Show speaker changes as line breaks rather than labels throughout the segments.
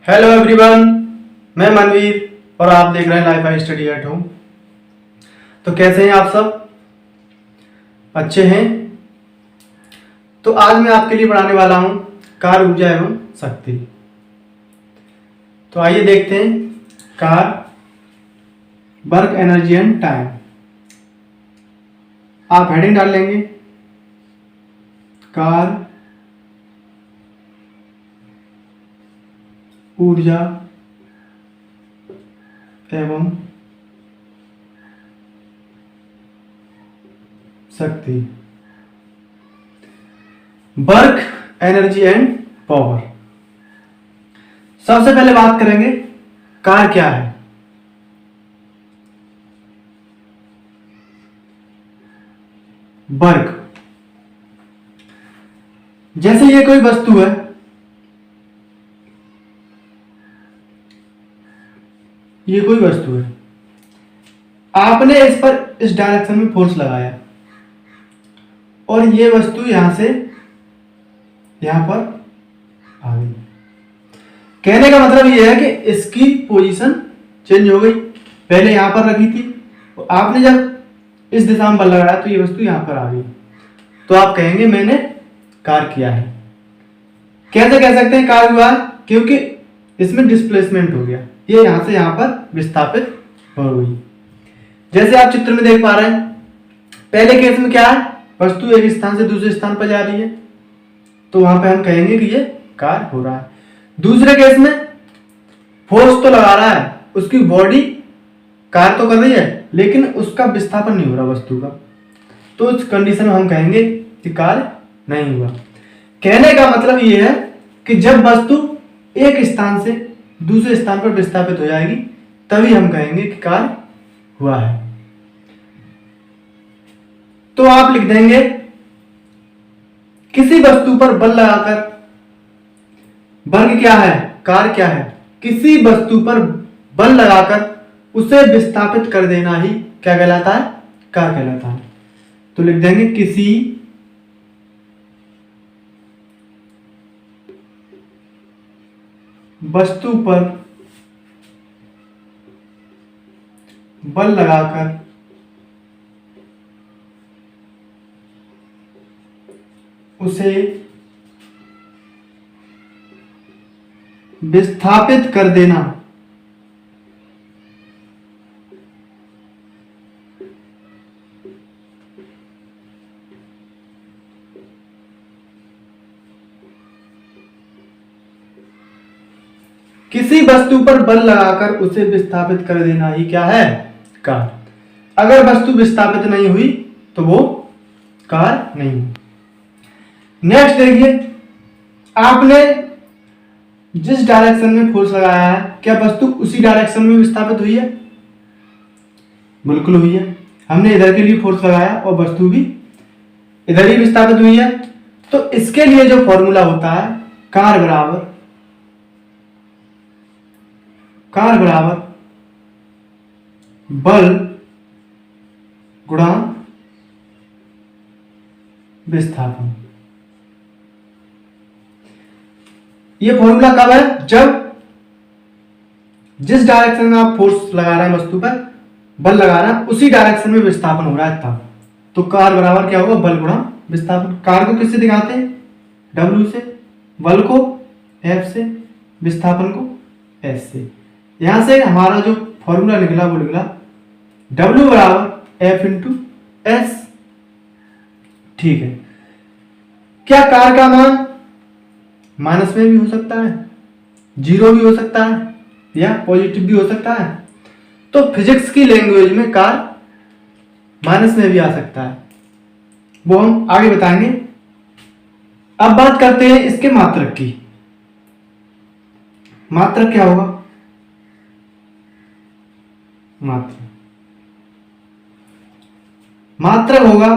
Hello everyone, मैं मनवीर और आप देख रहे हैं life I study at home. तो कैसे हैं आप सब? अच्छे हैं? तो आज मैं आपके लिए पढ़ाने वाला हूं कार, ऊर्जा एवं शक्ति। तो आइए देखते हैं car, work, energy and time. आप हेडिंग डाल लेंगे कार, ऊर्जा एवं शक्ति, वर्क, एनर्जी एंड पावर। सबसे पहले बात करेंगे कार क्या है। वर्क, जैसे ये कोई वस्तु है, ये कोई वस्तु है, आपने इस पर इस डायरेक्शन में फोर्स लगाया और ये वस्तु यहां से यहां पर आ गई। कहने का मतलब ये है कि इसकी पोजीशन चेंज हो गई। पहले यहां पर रखी थी, तो आपने जब इस दिशा में बल लगाया तो ये वस्तु यहां पर आ गई, तो आप कहेंगे मैंने कार किया है। कैसे कह सकते हैं कार हुआ? क्योंकि इसमें डिस्प्लेसमेंट हो गया, ये यहां से यहां पर विस्थापित हो गई। जैसे आप चित्र में देख पा रहे हैं, पहले केस में क्या है, वस्तु एक स्थान से दूसरे स्थान पर जा रही है, तो वहां पे हम कहेंगे कि ये कार हो रहा है। दूसरे केस में फोर्स तो लगा रहा है, उसकी बॉडी कार तो कर रही है, लेकिन उसका विस्थापन नहीं हो रहा वस्तु का, तो उस कंडीशन में हम कहेंगे कि कार नहीं हुआ। कहने का मतलब ये है कि जब वस्तु एक स्थान से दूसरे स्थान पर विस्थापित हो जाएगी तभी हम कहेंगे कि कार हुआ है। तो आप लिख देंगे किसी वस्तु पर बल लगाकर, वर्ग क्या है, कार क्या है, किसी वस्तु पर बल लगाकर उसे विस्थापित कर देना ही क्या कहलाता है, कार कहलाता है। तो लिख देंगे किसी वस्तु पर बल लगाकर उसे विस्थापित कर देना किसी वस्तु पर बल लगाकर उसे विस्थापित कर देना ही क्या है, कार। अगर वस्तु विस्थापित नहीं हुई तो वो कार नहीं हुई। नेक्स्ट देखिए, आपने जिस डायरेक्शन में फोर्स लगाया है, क्या वस्तु उसी डायरेक्शन में विस्थापित हुई है? बिल्कुल हुई है। हमने इधर के लिए फोर्स लगाया और वस्तु भी इधर ही विस्थापित हुई है। तो इसके लिए जो फॉर्मूला होता है, कार बराबर बल गुणा विस्थापन। ये फॉर्मूला कब है? जब जिस डायरेक्शन में आप फोर्स लगा रहे हैं, वस्तु पर बल लगा रहे हैं, उसी डायरेक्शन में विस्थापन हो रहा है तब। तो कार बराबर क्या होगा, बल गुणा विस्थापन। कार को किससे दिखाते हैं? W से, बल को F से, विस्थापन को S से। यहां से हमारा जो फॉर्मूला निकला वो निकला W बराबर F इंटू S। ठीक है। क्या कार का मान माइनस में भी हो सकता है, जीरो भी हो सकता है, या पॉजिटिव भी हो सकता है? तो फिजिक्स की लैंग्वेज में कार माइनस में भी आ सकता है, वो हम आगे बताएंगे। अब बात करते हैं इसके मात्रक की। मात्रक क्या होगा? मात्रक होगा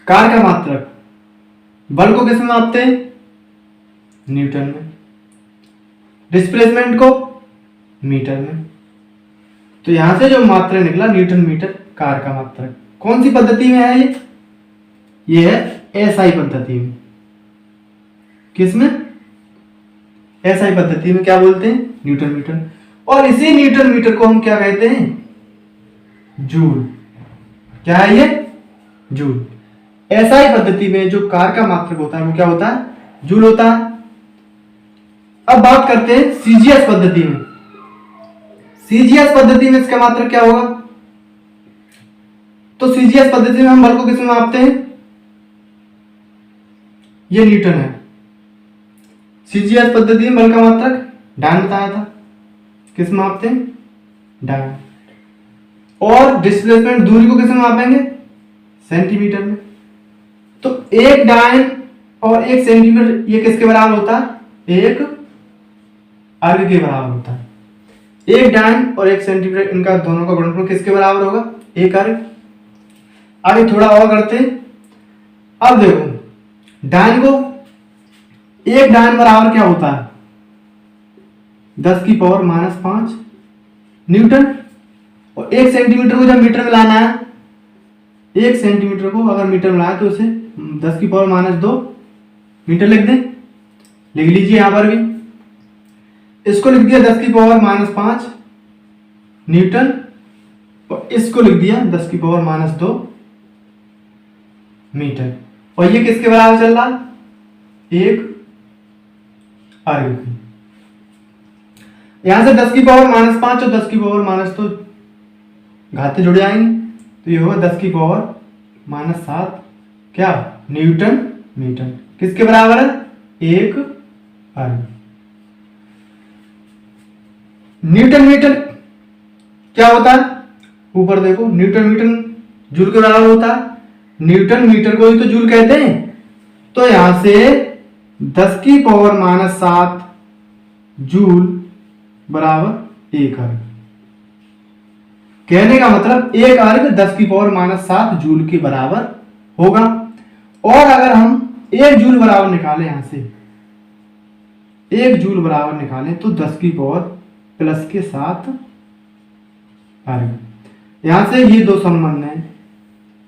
कार का मात्रक। बल को किस में मापते हैं? न्यूटन में। डिस्प्लेसमेंट को मीटर में। तो यहां से जो मात्रक निकला न्यूटन मीटर, कार का मात्रक। कौन सी पद्धति में है ये है SI पद्धति में। किसमें? एसआई पद्धति में क्या बोलते हैं? Newton metre. और इसी न्यूटन मीटर को हम क्या कहते हैं? जूल। क्या है ये? जूल। एसआई पद्धति में जो कार का मात्रक होता है वो क्या होता है? जूल होता है। अब बात करते हैं सीजीएस पद्धति में। सीजीएस पद्धति में इसका मात्रक क्या होगा? तो सीजीएस पद्धति में हम बल को किस में मापते हैं? ये न्यूटन है। सीजीएस पद्धति में बल का मात्रक डायन बताया था। किस में मापते हैं? डायन। और डिस्प्लेसमेंट दूरी को किस में मापेंगे? सेंटीमीटर में। तो एक डायन और एक सेंटीमीटर ये किसके बराबर होता है? एक अर्ग के बराबर होता है। एक डायन और एक सेंटीमीटर, इनका दोनों का गुणनफल किसके बराबर होगा? एक अर्ग। आगे थोड़ा और करते हैं। अब देखो डायन को, एक डायन बराबर क्या होता है? 10⁻⁻5 न्यूटन। और एक सेंटीमीटर को जब मीटर में लाना है, एक सेंटीमीटर को अगर मीटर में लाए तो उसे 10⁻2 मीटर लिख दें। लिख लीजिए यहां पर भी। इसको लिख दिया 10⁻5 न्यूटन और इसको लिख दिया 10⁻2 मीटर। और ये किसके बराबर चल रहा? एक अर्ग। यहां से 10⁻5 और 10⁻2 घाते जुड़ जाएंगे तो ये होगा 10⁻7 क्या? Newton metre. किसके बराबर है? एक अर्ग। न्यूटन मीटर क्या होता है? ऊपर देखो न्यूटन मीटर जूल के बराबर होता है। न्यूटन मीटर को ही तो जूल कहते हैं। तो यहां से 10⁻7 जूल बराबर एक अर्ग। कहने का मतलब एक अर्ग 10⁻7 जूल के बराबर होगा। और अगर हम एक जूल बराबर निकालें, यहां से एक जूल बराबर निकालें तो 10⁻+7 अर्ग। यहां से ये दो संबंध हैं।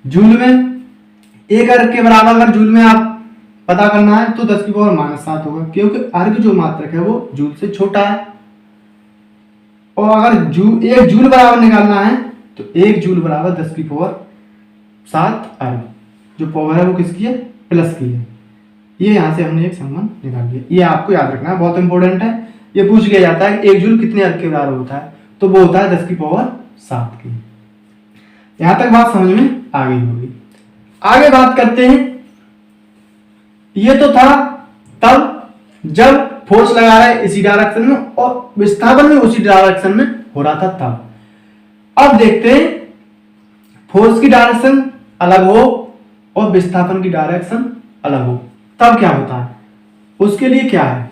जूल में एक अर्ग के बराबर अगर जूल में आप पता करना है तो 10⁻7 होगा, क्योंकि अर्ग जो मात्रक है वो जूल से छोटा है। और अगर एक जूल बराबर निकालना है तो एक जूल बराबर 10⁻7 अर्ग। जो पावर है वो किसकी है? प्लस की है। ये यहां से हमने एक संबंध निकाल लिया। ये आपको याद रखना है, बहुत इंपॉर्टेंट है। ये पूछ लिया जाता है कि एक जूल कितने अर्ग के बराबर होता है, तो वो होता है 10⁻7 की। यहां तक बात समझ में आ गई होगी। आगे बात करते हैं। ये तो था तब जब फोर्स लगा रहा है इसी डायरेक्शन में और विस्थापन में उसी डायरेक्शन में हो रहा था तब। अब देखते हैं फोर्स की डायरेक्शन अलग हो और विस्थापन की डायरेक्शन अलग हो तब क्या होता है। उसके लिए क्या है?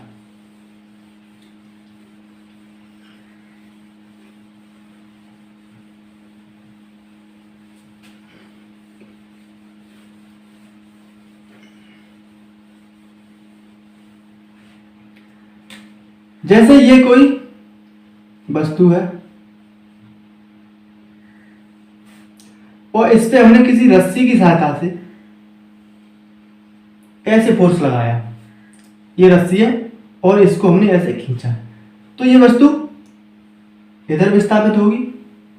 जैसे ये कोई वस्तु है और इस पे हमने किसी रस्सी की सहायता से ऐसे फोर्स लगाया। ये रस्सी है और इसको हमने ऐसे खींचा, तो ये वस्तु इधर विस्थापित होगी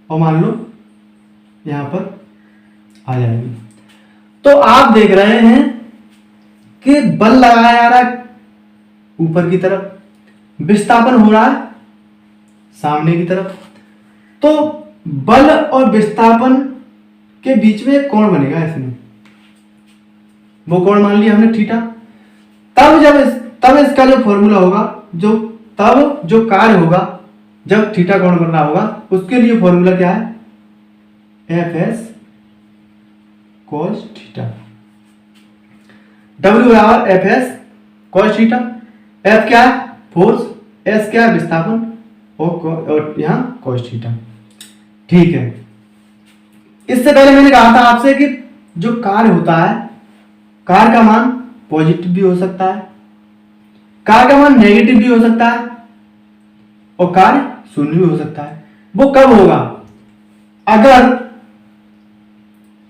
और मान लो यहां पर आ जाएगी। तो आप देख रहे हैं कि बल लगाया जा रहा है ऊपर की तरफ, विस्थापन हो रहा है सामने की तरफ। तो बल और विस्थापन के बीच में एक कोण बनेगा इसमें, वो कोण मान लिया हमने थीटा। तब इसका जो फॉर्मूला होगा, तब जो कार्य होगा जब थीटा कोण बन रहा होगा, उसके लिए फॉर्मूला क्या है? Fs cos theta. W बराबर Fs cos थीटा। F क्या है? फोर्स। S क्या है? विस्थापन। और यहां cos थीटा। ठीक है। इससे पहले मैंने कहा था आपसे कि जो कार्य होता है, कार्य का मान पॉजिटिव भी हो सकता है, कार्य का मान नेगेटिव भी हो सकता है और कार्य शून्य भी हो सकता है। वो कब होगा? अगर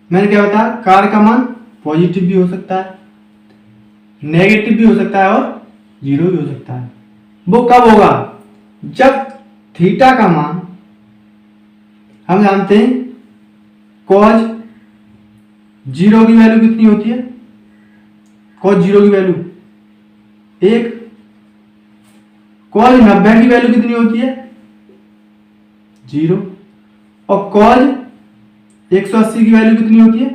मैंने क्या बताया, कार्य का मान पॉजिटिव भी हो सकता है, नेगेटिव भी हो सकता है और जीरो भी हो सकता है। वो कब होगा, जब थीटा का मान हम जानते हैं कॉज 0 की वैल्यू कितनी होती है, कॉज 0 की वैल्यू 1, कॉज 90 की वैल्यू कितनी होती है 0, और कॉज 180 की वैल्यू कितनी होती है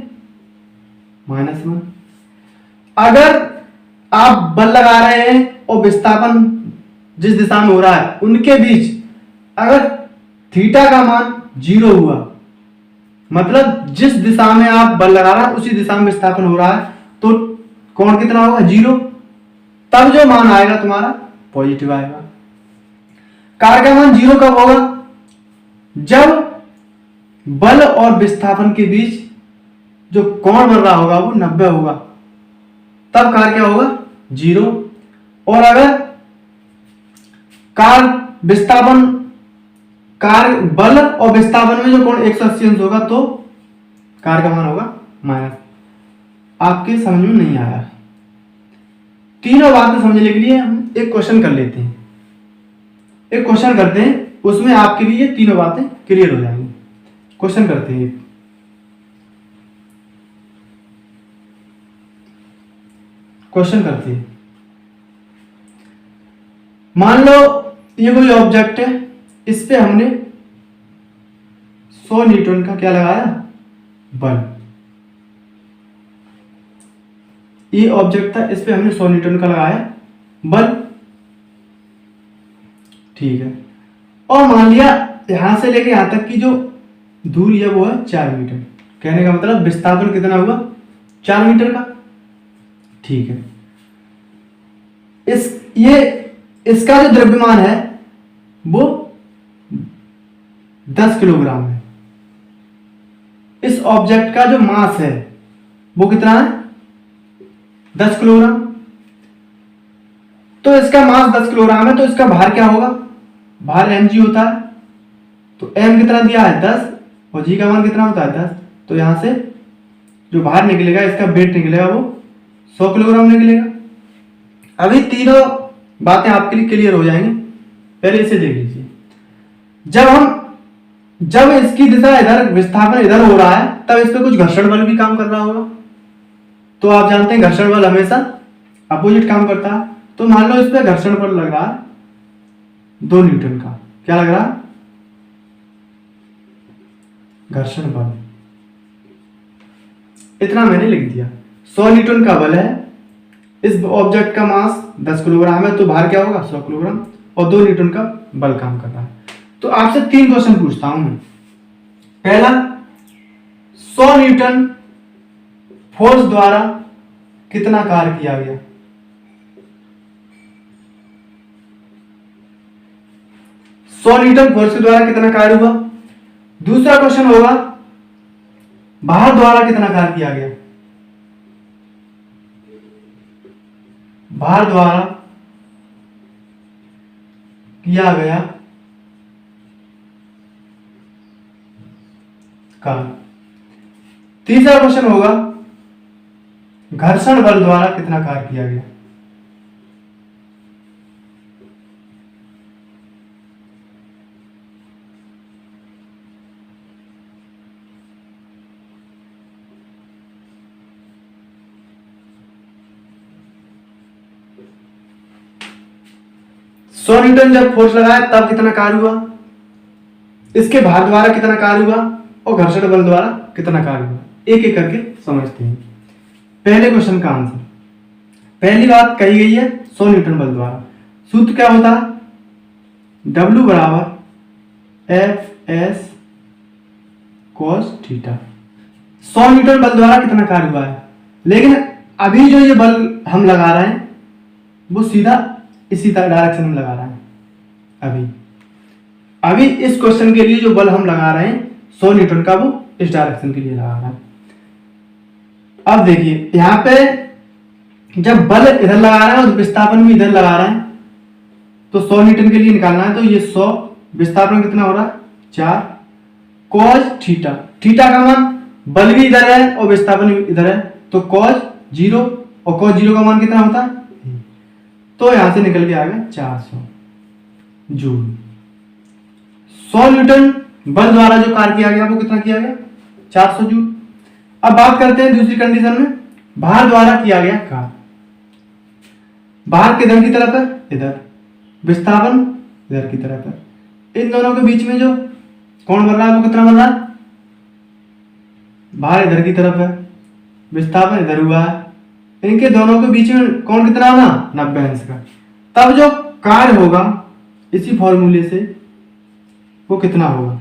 -1। अगर आप बल लगा रहे हैं और विस्थापन जिस दिशा में हो रहा है उनके बीच अगर थीटा का मान 0 हुआ, मतलब जिस दिशा में आप बल लगा रहे हैं उसी दिशा में विस्थापन हो रहा है, तो कोण कितना होगा 0, तब जो मान आएगा तुम्हारा पॉजिटिव आएगा। कार्य का मान 0 कब होगा, जब बल और विस्थापन के बीच जो कोण बन रहा होगा वो 90 होगा, तब कार्य क्या होगा 0। और अगर कार्य बल और विस्थापन में जो कोण 180 अंश होगा तो कार्य का मान होगा माइनस। आपके समझ में नहीं आया, तीनों बातें समझने के लिए हम एक क्वेश्चन कर लेते हैं, एक क्वेश्चन करते हैं, उसमें आपके लिए तीनों बातें क्लियर हो जाएंगी। क्वेश्चन करते हैं, क्वेश्चन करते हैं। मान लो ये कोई ऑब्जेक्ट है, इस पे हमने 100 न्यूटन का क्या लगाया बल। ये ऑब्जेक्ट था, इस पे हमने 100 न्यूटन का लगाया बल, ठीक है। और मान लिया यहां से लेके यहां तक की जो दूरी है वो है 4 मीटर। कहने का मतलब विस्थापन कितना हुआ 4 मीटर का, ठीक है। इसका जो द्रव्यमान है वो 10 किलोग्राम है। इस ऑब्जेक्ट का जो मास है वो कितना है 10 किलोग्राम। तो इसका मास 10 किलोग्राम है, तो इसका भार क्या होगा, भार mg होता है। तो m कितना दिया है 10 और g का मान कितना होता है 10। तो यहां से जो भार निकलेगा, इसका वेट निकलेगा वो 100 किलोग्राम निकलेगा। अभी तीनों बातें आपके लिए क्लियर हो जाएंगी। पहले इसे देख लीजिए, जब इसकी दिशा इधर, विस्थापन इधर हो रहा है, तब इस पे कुछ घर्षण बल भी काम कर रहा होगा। तो आप जानते हैं घर्षण बल हमेशा अपोजिट काम करता है। तो मान लो इस पे घर्षण बल लग रहा है 2 न्यूटन का, क्या लग रहा है घर्षण बल, इतना मैंने लिख दिया। 100 न्यूटन का बल है, इस ऑब्जेक्ट का मास 10 किलोग्राम है, तो भार क्या होगा 100 किलोग्राम, और 2 न्यूटन का बल काम कर रहा है। तो आपसे 3 क्वेश्चन पूछता हूं मैं। पहला, 100 न्यूटन फोर्स द्वारा कितना कार्य किया गया। 100 न्यूटन फोर्स के द्वारा कितना कार्य हुआ। दूसरा क्वेश्चन होगा, भार द्वारा कितना कार्य किया गया। भार द्वारा किया गया कार्य। तीसरा क्वेश्चन होगा, घर्षण बल द्वारा कितना कार्य किया गया। सौ न्यूटन जब फोर्स लगाया तब कितना कार्य हुआ, इसके भार द्वारा कितना कार्य हुआ, और घर्षण बल द्वारा कितना कार्य हुआ। एक एक करके समझते हैं। पहले क्वेश्चन का आंसर, पहली बात कही गई है 100 न्यूटन बल द्वारा। सूत्र क्या होता है, W बराबर Fs cos थीटा। 100 न्यूटन बल द्वारा कितना कार्य हुआ है, लेकिन अभी जो ये बल हम लगा रहे हैं वो सीधा इसी डायरेक्शन में लगा रहे हैं। अभी इस क्वेश्चन के लिए जो बल हम लगा रहे हैं 100 न्यूटन का, वो इस डायरेक्शन के लिए लगा रहा है। अब देखिए यहां पे जब बल इधर लगा रहे हैं और विस्थापन भी इधर लगा रहे हैं, तो 100 न्यूटन के लिए निकालना है। तो ये 100, विस्थापन कितना हो रहा है 4, कॉस थीटा। थीटा का मान बल भी इधर है और विस्थापन भी इधर है, तो कॉस 0, और कॉस 0 का मान कितना होता है, तो यहां से निकल के आ गया 400। जूल। 100 न्यूटन बल द्वारा जो कार्य किया गया वो कितना किया गया? 400 जूल। अब बात करते हैं दूसरी कंडीशन में, भार द्वारा किया गया कार्य। भार किधर की तरफ है? इधर। विस्थापन इधर की तरफ है। इन दोनों के बीच में जो कोण बन रहा है वो कितना बन रहा है? भार इधर की तरफ है, विस्थापन इधर हुआ है, इनके दोनों के बीच में कोण कितना होना? 90 अंश का। तब जो कार्य होगा इसी फॉर्मूले से वो कितना होगा?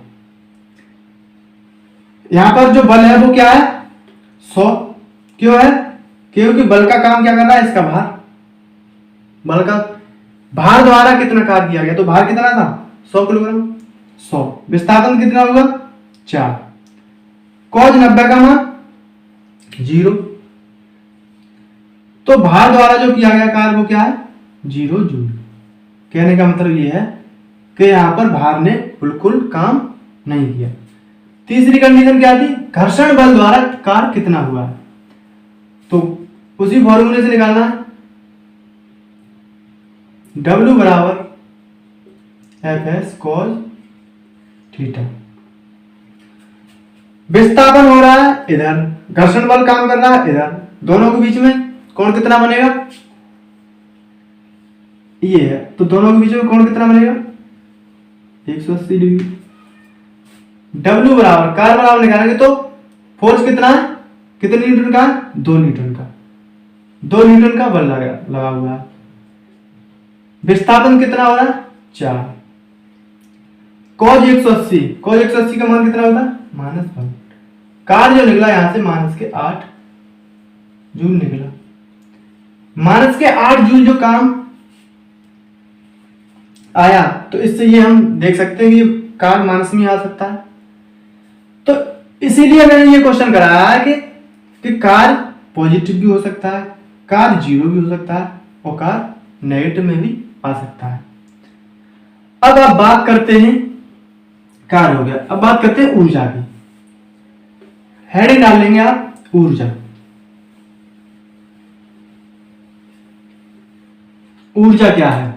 यहां पर जो बल है वो क्या है? 100। क्यों है? क्योंकि बल का काम क्या कर रहा है? इसका भार। बल का भार द्वारा कितना कार्य किया गया? तो भार कितना था? 100 किलोग्राम। 100। विस्थापन कितना होगा? 4। कॉज 90 का मान 0। तो भार द्वारा जो किया गया कार्य वो क्या है? 0 जूल। कहने का मतलब ये है कि यहां पर भार ने बिल्कुल काम नहीं किया। तीसरी कंडीशन क्या थी? घर्षण बल द्वारा कार्य कितना हुआ है? तो उसी फॉर्मूले से निकालना है। W बराबर Fs cos थीटा। विस्थापन हो रहा है इधर, घर्षण बल काम कर रहा है इधर, दोनों के बीच में कोण कितना बनेगा? ये है, तो दोनों के बीच में कोण कितना बनेगा? 180 डिग्री। W बराबर कार्य बराबर निकालेंगे तो फोर्स कितना है? कितने न्यूटन का? 2 न्यूटन का। 2 न्यूटन का बल लगा हुआ है। विस्थापन कितना हो रहा है? 4। cos 180, cos 180 का मान कितना होता है? -1। कार्य जो निकला यहां से -8 जूल निकला। -8 जूल जो काम आया, तो इससे ये हम देख सकते हैं कि कार्य माइनस में आ सकता है। तो इसीलिए मैंने ये क्वेश्चन कराया है कि कार्य पॉजिटिव भी हो सकता है, कार्य 0 भी हो सकता है और कार्य नेगेटिव में भी आ सकता है। अब आप बात करते हैं, कार्य हो गया, अब बात करते हैं ऊर्जा की। हेडिंग डाल लेंगे आप ऊर्जा। ऊर्जा क्या है?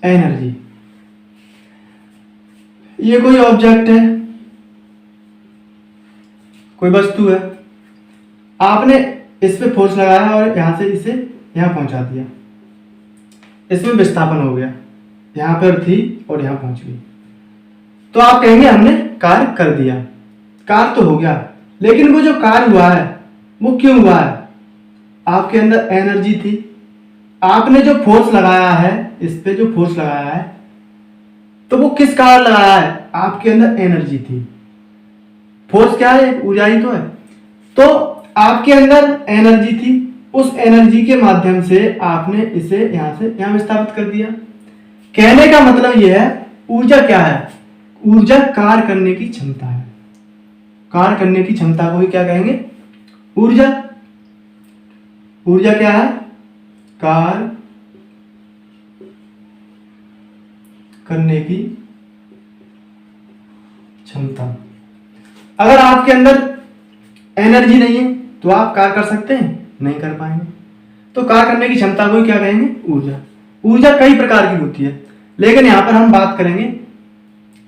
एनर्जी। ये कोई ऑब्जेक्ट है, कोई वस्तु है, आपने इस पे फोर्स लगाया और यहां से इसे यहां पहुंचा दिया, इसमें विस्थापन हो गया, यहां पर थी और यहां पहुंच गई, तो आप कहेंगे हमने कार्य कर दिया। कार्य तो हो गया, लेकिन वो जो कार्य हुआ है वो क्यों हुआ है? आपके अंदर एनर्जी थी, आपने जो फोर्स लगाया है, इस पे जो फोर्स लगाया है, तो वो किस कारण लगाया है? आपके अंदर एनर्जी थी। फोर्स क्या है? ऊर्जा ही तो है। तो आपके अंदर एनर्जी थी, उस एनर्जी के माध्यम से आपने इसे यहां से यहां विस्थापित कर दिया। कहने का मतलब यह है, ऊर्जा क्या है? ऊर्जा कार्य करने की क्षमता है। कार्य करने की क्षमता को ही क्या कहेंगे? ऊर्जा। ऊर्जा क्या है? कार्य करने की क्षमता। अगर आपके अंदर एनर्जी नहीं है तो आप कार्य कर सकते हैं? नहीं कर पाएंगे। तो कार्य करने की क्षमता को ही क्या कहेंगे? ऊर्जा। ऊर्जा कई प्रकार की होती है, लेकिन यहां पर हम बात करेंगे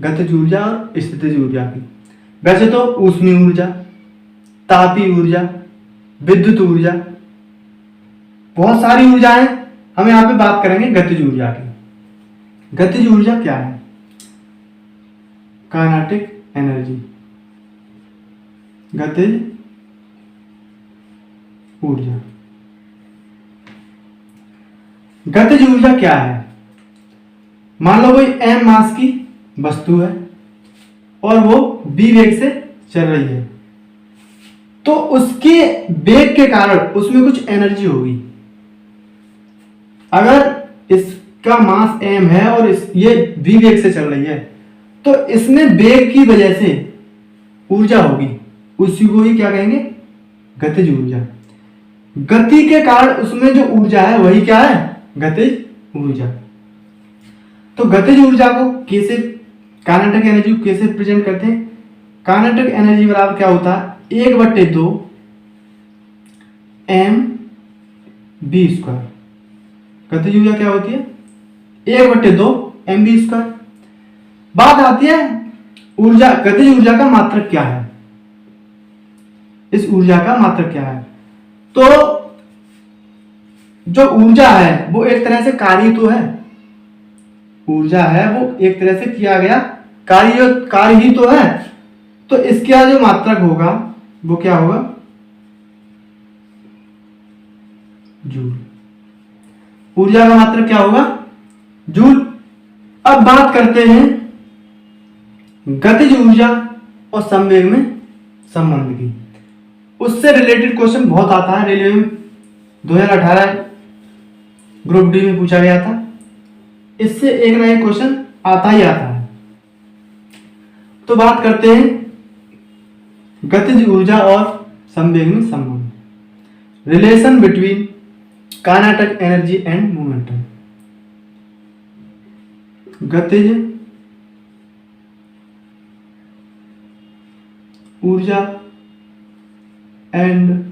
गतिज ऊर्जा और स्थितिज ऊर्जा की। वैसे तो ऊष्मीय ऊर्जा, तापीय ऊर्जा, विद्युत ऊर्जा, बहुत सारी ऊर्जाएं, हम यहां पे बात करेंगे गतिज ऊर्जा की। गतिज ऊर्जा क्या है? Kinetic energy. गतिज ऊर्जा। गतिज ऊर्जा क्या है? मान लो कोई m मास की वस्तु है और वो v वेग से चल रही है, तो उसके वेग के कारण उसमें कुछ एनर्जी होगी। अगर इसका मास m है और ये v वेग से चल रही है, तो इसमें वेग की वजह से ऊर्जा होगी, उसी को ही क्या कहेंगे? गतिज ऊर्जा। गति के कारण उसमें जो ऊर्जा है वही क्या है? गतिज ऊर्जा। तो गतिज ऊर्जा को कैसे, काइनेटिक एनर्जी को कैसे प्रेजेंट करते हैं? काइनेटिक एनर्जी बराबर क्या होता है? 1/2 एम बी स्क्वायर। गतिज ऊर्जा क्या होती है? 1/2 एम बी स्क्वायर। बात आती है ऊर्जा, गतिज ऊर्जा का मात्रक क्या है? इस ऊर्जा का मात्रक क्या है? तो जो ऊर्जा है वो एक तरह से कार्य तो है, ऊर्जा है वो एक तरह से किया गया कार्य ही तो है। तो इसका जो मात्रक होगा वो क्या होगा? जूल। ऊर्जा का मात्रक क्या होगा? जूल। अब बात करते हैं गतिज ऊर्जा और संवेग में संबंध की। उससे रिलेटेड क्वेश्चन बहुत आता है, रेलवे में 2018 ग्रुप डी में पूछा गया था। इससे एक ना एक क्वेश्चन आता ही आता है। तो बात करते हैं गतिज ऊर्जा और संवेग में संबंध, relation between kinetic energy and momentum. गतिज ऊर्जा एंड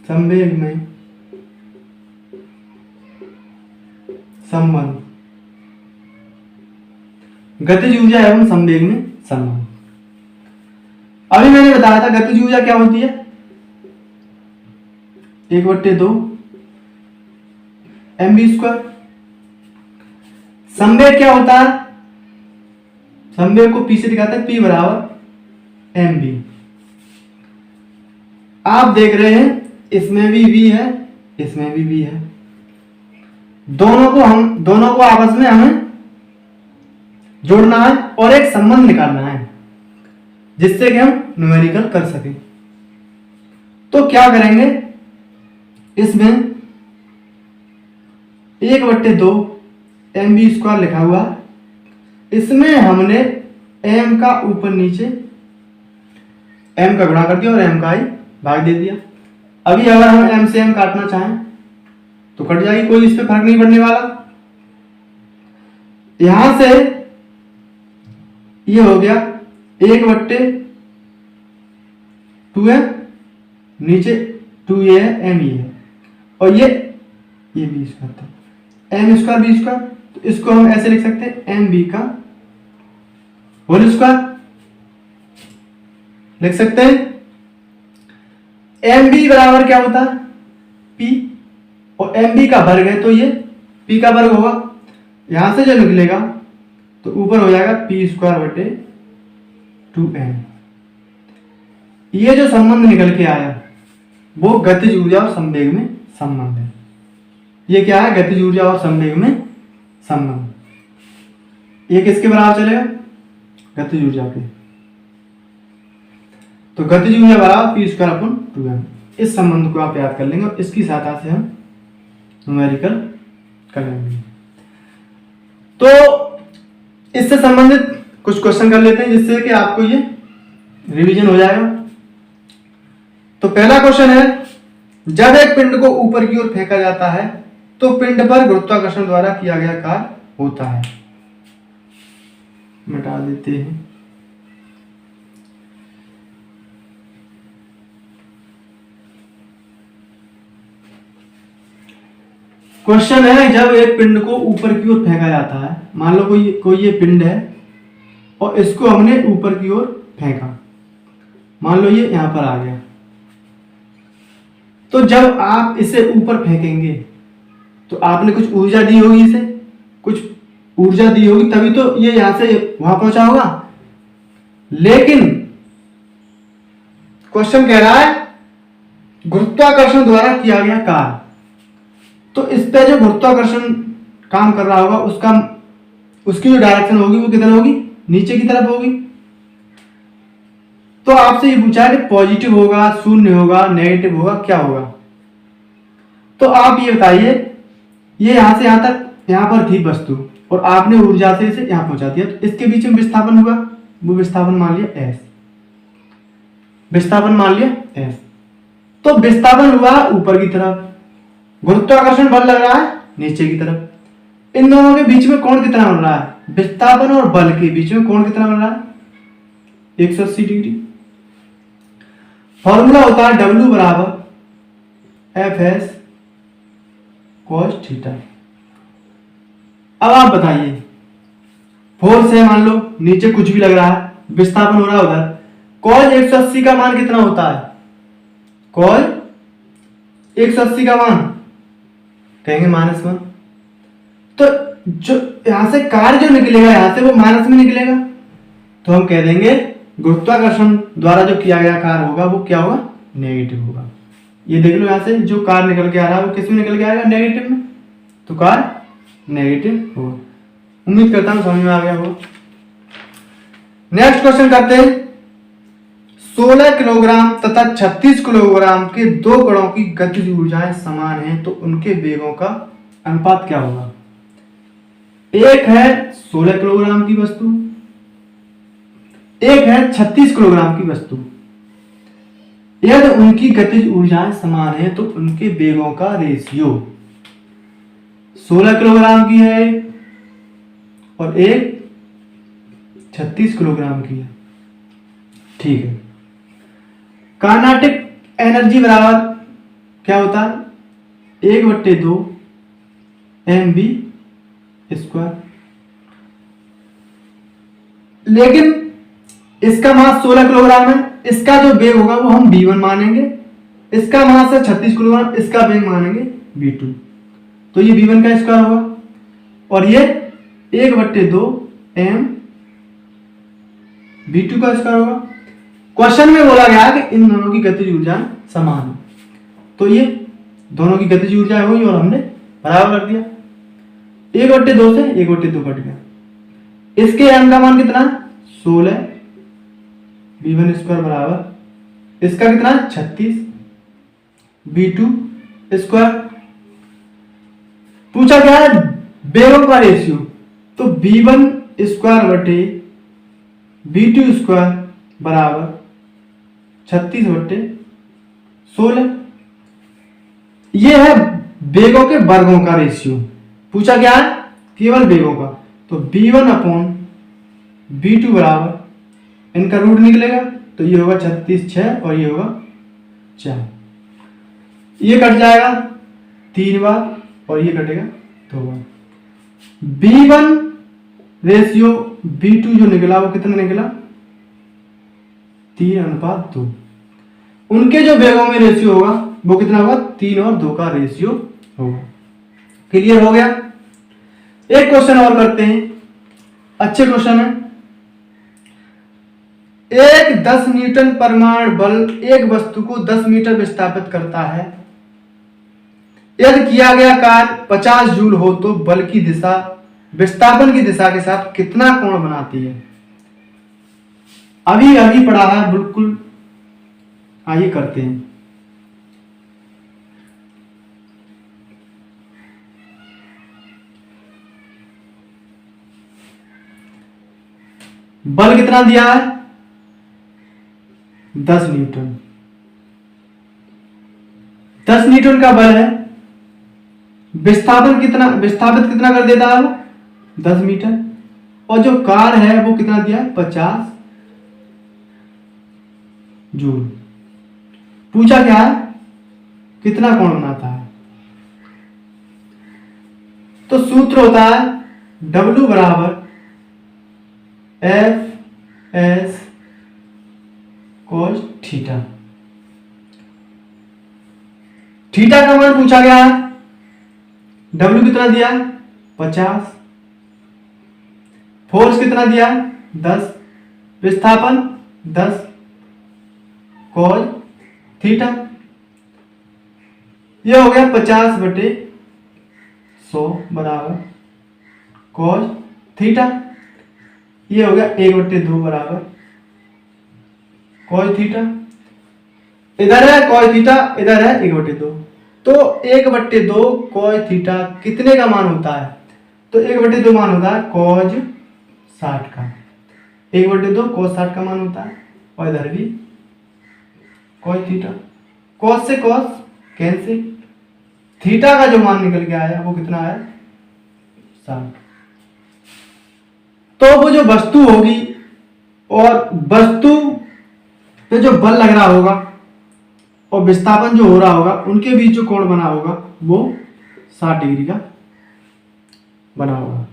संवेग में संबंध, गतिज ऊर्जा एवं संवेग में संबंध। अभी मैंने बताया था गतिज ऊर्जा क्या होती है? 1/2 एम बी स्क्वायर। संवेग क्या होता है? संवेग को पी से दिखाते हैं, P बराबर एम बी। आप देख रहे हैं इसमें भी V है, इसमें भी V है। दोनों को आपस में हमें जोड़ना है और एक संबंध निकालना है जिससे कि हम न्यूमेरिकल कर सके। तो क्या करेंगे? इसमें 1/2 एम बी स्क्वायर लिखा हुआ, इसमें हमने m का ऊपर नीचे m का गुणा कर दिया और m का ही भाग दे दिया। अभी अगर हम m से m काटना चाहें तो कट जाएगी, कोई इस पे फर्क नहीं पड़ने वाला। यहां से ये हो गया 1/2m, नीचे 2a है, m ये है, और ये b स्क्वायर था, m स्क्वायर b स्क्वायर। तो इसको हम ऐसे लिख सकते हैं एम बी का होल स्क्वायर लिख सकते हैं। एम बी बराबर क्या होता है? P, और एम बी का वर्ग है तो ये P का वर्ग होगा। यहां से जो निकलेगा तो ऊपर हो जाएगा P स्क्वायर / 2m। ये जो संबंध निकल के आया वो गतिज ऊर्जा और संवेग में संबंध है। ये क्या है? गतिज ऊर्जा और संवेग में संबंध। ये किसके बराबर चलेगा? गतिज ऊर्जा के। तो गतिज ऊर्जा बराबर P स्क्वायर / 2m। इस संबंध को आप याद कर लेंगे और इसकी सहायता से हम न्यूमेरिकल कर लेंगे। तो इससे संबंधित कुछ क्वेश्चन कर लेते हैं जिससे कि आपको ये रिवीजन हो जाएगा। तो पहला क्वेश्चन है, जब एक पिंड को ऊपर की ओर फेंका जाता है तो पिंड पर गुरुत्वाकर्षण द्वारा किया गया कार्य होता है। मिटा देते हैं। क्वेश्चन है, जब एक पिंड को ऊपर की ओर फेंका जाता है, मान लो कोई ये पिंड है और इसको हमने ऊपर की ओर फेंका, मान लो ये यहां पर आ गया। तो जब आप इसे ऊपर फेंकेंगे तो आपने कुछ ऊर्जा दी होगी, इसे कुछ ऊर्जा दी होगी, तभी तो ये यहां से वहां पहुंचा होगा। लेकिन क्वेश्चन कह रहा है गुरुत्वाकर्षण द्वारा किया गया कार्य। तो इस पे जो गुरुत्वाकर्षण काम कर रहा होगा उसकी जो डायरेक्शन होगी वो किधर होगी? नीचे की तरफ होगी। तो आपसे ये पूछा है कि पॉजिटिव होगा, शून्य होगा, नेगेटिव होगा, क्या होगा? तो आप ये बताइए, ये यहां से यहां तक यहां पर थी वस्तु और आपने ऊर्जा से इसे यहां पहुंचा दिया, तो इसके बीच में विस्थापन हुआ, वो विस्थापन मान लिया s, विस्थापन मान लिया s। तो विस्थापन हुआ ऊपर की तरफ, गुरुत्वाकर्षण बल लग रहा है नीचे की तरफ। इन दोनों के बीच में कोण कितना बन रहा है? विस्थापन और बल के बीच में कोण कितना बन रहा है? 180 डिग्री। फॉर्मूला होता है W बराबर एफ एस कॉस थीटा। अब आप बताइए, फोर्स है मान लो, नीचे कुछ भी लग रहा है, विस्थापन हो रहा है उधर, कॉस 180 का मान कितना होता है? कॉस 180 का मान कहेंगे -1। तो जो यहां से कार्य जो निकलेगा यहां से वो माइनस में निकलेगा, तो हम कह देंगे गुरुत्वाकर्षण द्वारा जो किया गया कार्य होगा वो क्या होगा? नेगेटिव होगा। ये देख लो, यहां से जो कार्य निकल के आ रहा है वो किस में निकल के आएगा? नेगेटिव में। तो कार्य नेगेटिव होगा। उम्मीद करता हूं समझ में आ गया होगा। नेक्स्ट क्वेश्चन करते हैं। 16 किलोग्राम तथा 36 किलोग्राम के दो कणों की गतिज ऊर्जाएं समान हैं, तो उनके वेगों का अनुपात क्या होगा? एक है 16 किलोग्राम की वस्तु, एक है 36 किलोग्राम की वस्तु। यदि उनकी गतिज ऊर्जाएं समान है तो उनके वेगों का रेशियो 16 किलोग्राम की है और एक 36 किलोग्राम की है। ठीक है। काइनेटिक एनर्जी बराबर क्या होता है? 1/2 mv स्क्वायर। लेकिन इसका मास 16 किलोग्राम है, इसका जो वेग होगा वो हम v1 मानेंगे, इसका मास है 36 किलोग्राम, इसका वेग मानेंगे v2। तो ये v1 का स्क्वायर होगा और ये 1/2 m v2 का स्क्वायर होगा। क्वेश्चन में बोला गया है कि इन दोनों की गतिज ऊर्जा समान है, तो ये दोनों की गतिज ऊर्जा हुई और हमने बराबर कर दिया। 1/2 से 1/2 कट गया। इसके m का मान कितना? 16 v1 स्क्वायर बराबर इसका कितना? 36 v2 स्क्वायर। पूछा क्या है? वेगों का रेशियो। तो v1 स्क्वायर बटे v2 स्क्वायर बराबर 36/16। ये है वेगों के वर्गों का रेशियो। पूछा क्या है? केवल वेगों का। तो v1 अपॉन v2 बराबर, इनका रूट निकलेगा तो ये होगा 36 6 और ये होगा 4। ये कट जाएगा 3 बार और ये कटेगा 2 बार। v1 रेशियो v2 जो निकला वो कितना निकला? 3:2। उनके जो वेगों में रेशियो होगा वो कितना होगा? 3 और 2 का रेशियो होगा। क्लियर हो गया? एक क्वेश्चन और करते हैं, अच्छे क्वेश्चन है। एक 10 न्यूटन परमाणु बल एक वस्तु को 10 मीटर विस्थापित करता है। यदि किया गया कार्य 50 जूल हो तो बल की दिशा विस्थापन की दिशा के साथ कितना कोण बनाती है? अभी अभी पढ़ा है बिल्कुल। आइए करते हैं। बल कितना दिया है? 10 न्यूटन। 10 न्यूटन का बल है। विस्थापित कितना कर देता है वो? 10 मीटर। और जो कार है वो कितना दिया है? 50 जूल। पूछा क्या है? कितना कोण बनाता है? तो सूत्र होता है W बराबर F S cos theta. Theta का मान पूछा गया है। W कितना दिया है? 50। फोर्स कितना दिया है? 10। विस्थापन 10 कॉस थीटा। यह हो गया 50/100 बराबर कॉस थीटा। ये हो गया 1/2 बराबर कॉस थीटा। इधर है कॉस थीटा, इधर है 1/2। तो 1/2 कॉस थीटा कितने का मान होता है? तो 1/2 मान होता है कॉस 60 का। 1/2 कॉस 60 का मान होता है। और इधर भी कॉस थीटा। कॉस से कॉस कैंसिल। थीटा का जो मान निकल के आया वो कितना है? 60। तो वो जो वस्तु होगी और वस्तु पे जो बल लग रहा होगा और विस्थापन जो हो रहा होगा उनके बीच जो कोण बना होगा वो 60 डिग्री का बना होगा।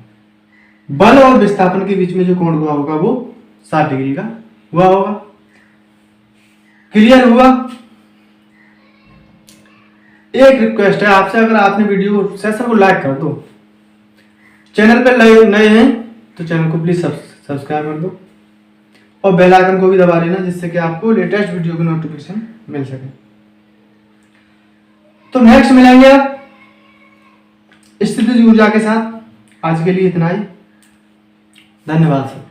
बल और विस्थापन के बीच में जो कोण हुआ होगा वो 60 डिग्री का हुआ होगा। क्लियर हुआ? एक रिक्वेस्ट है आपसे, अगर आपने वीडियो सेशन को लाइक कर दो, चैनल पे नए हैं तो चैनल को प्लीज सब्सक्राइब कर दो और बेल आइकन को भी दबा लेना, जिससे कि आपको लेटेस्ट वीडियो की नोटिफिकेशन मिल सके। तो नेक्स्ट मिलेंगे आप स्थितिज ऊर्जा के साथ। आज के लिए इतना ही, धन्यवाद सर।